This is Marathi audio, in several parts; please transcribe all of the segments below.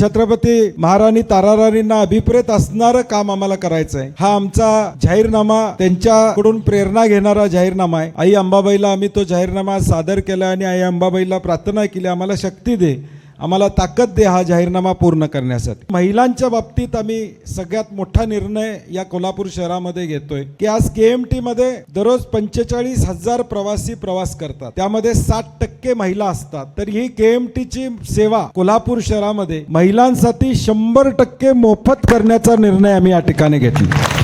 छत्रपती महाराणी ताराराणींना अभिप्रेत असणारं काम आम्हाला करायचं आहे। हा आमचा जाहीरनामा त्यांच्याकडून प्रेरणा घेणारा जाहीरनामा आहे। आई अंबाबाईला आम्ही तो जाहीरनामा सादर केला आणि आई अंबाबाईला प्रार्थना केली, आम्हाला शक्ती दे, आम्हाला ताकद दे हा जाहीरनामा पूर्ण करण्यासाठी। महिलांच्या बाबतीत आम्ही सगळ्यात मोठा निर्णय या कोल्हापूर शहरामध्ये घेतोय की आज KMT मध्ये दररोज 45,000 प्रवासी प्रवास करतात, त्यामध्ये 60% महिला असतात। तर ही KMT ची सेवा कोल्हापूर शहरामध्ये महिलांसाठी 100% मोफत करण्याचा निर्णय आम्ही या ठिकाणी घेतला।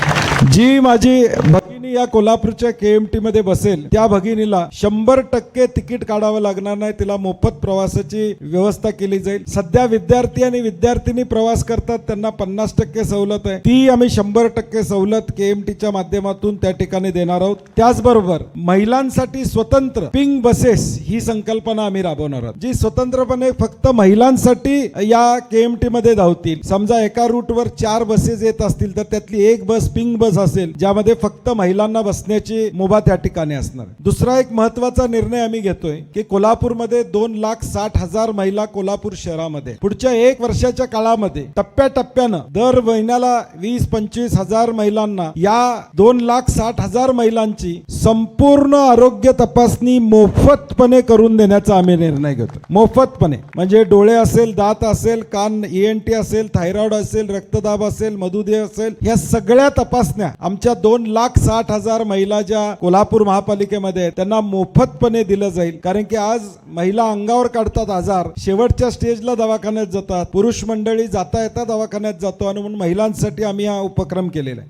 जी माझी भगिनी या कोल्हापूरच्या KMT मध्ये बसेल त्या भगिनीला 100% तिकीट काढावं लागणार नाही, तिला मोफत प्रवासाची व्यवस्था केली जाईल। सध्या विद्यार्थी आणि विद्यार्थिनी प्रवास करतात, त्यांना 50% सवलत आहे, ती आम्ही 100% सवलत KMTच्या माध्यमातून त्या ठिकाणी देणार आहोत। त्याचबरोबर महिलांसाठी स्वतंत्र पिंक बसेस ही संकल्पना आम्ही राबवणार आहोत, जी स्वतंत्रपणे फक्त महिलांसाठी या KMT मध्ये धावतील। समजा एका रूटवर 4 बसेस येत असतील तर त्यातली एक बस पिंक बस असेल, ज्यामध्ये फक्त महिलांना बसण्याची मुभा त्या ठिकाणी असणार। दुसरा एक महत्त्वाचा निर्णय आम्ही घेतोय की कोल्हापूरमध्ये 2,60,000 महिला कोल्हापूर शहरामध्ये पुढच्या 1 वर्षाच्या काळामध्ये टप्प्याटप्प्यानं दर महिन्याला 20-25 हजार महिलांना या 2,60,000 महिलांची संपूर्ण आरोग्य तपासणी मोफतपणे करून देण्याचा आम्ही निर्णय घेतो। मोफतपणे म्हणजे डोळे असेल, दात असेल, कान ENT असेल, थायरॉइड असेल, रक्तदाब असेल, मधुमेह असेल, या सगळ्या तपासण्या आमच्या 2,60,000 महिला ज्या कोल्हापूर महापालिकेमध्ये आहेत त्यांना मोफतपणे दिलं जाईल। कारण की आज महिला अंगावर काढतात आजार, शेवटच्या स्टेजला दवाखान्यात जातात, पुरुष मंडळी जाता येता दवाखान्यात जातो, आणि म्हणून महिलांसाठी आम्ही हा उपक्रम केलेला आहे।